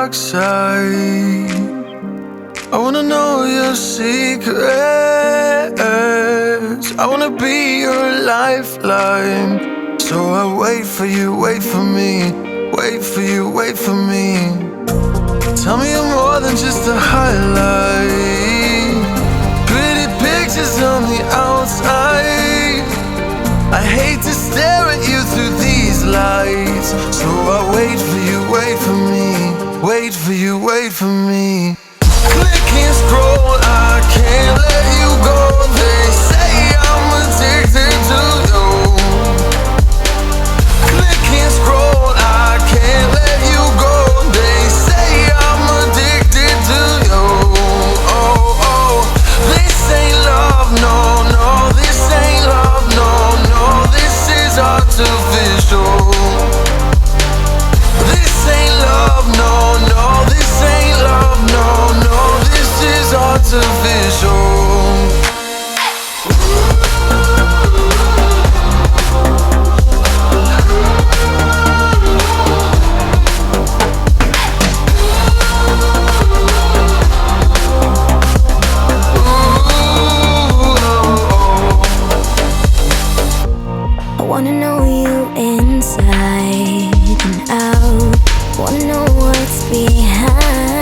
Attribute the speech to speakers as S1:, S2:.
S1: dark side. I wanna know your secrets. I wanna be your lifeline. So I wait for you, wait for me. Wait for you, wait for me. Tell me you're more than just a highlight. Pretty pictures on the outside. I hate to stare at you through these lights. So I wait for you, wait for me. Wait for you, wait for me. Click and scroll, I can't let you go. They say I'm addicted to you. Click and scroll, I can't let you go. They say I'm addicted to you. Oh, oh, this ain't love, no, no. This ain't love, no, no. This is artificial. This ain't love, no, no. This ain't love, no, no. This is artificial.
S2: I wanna know you inside and out. Wanna know what's behind.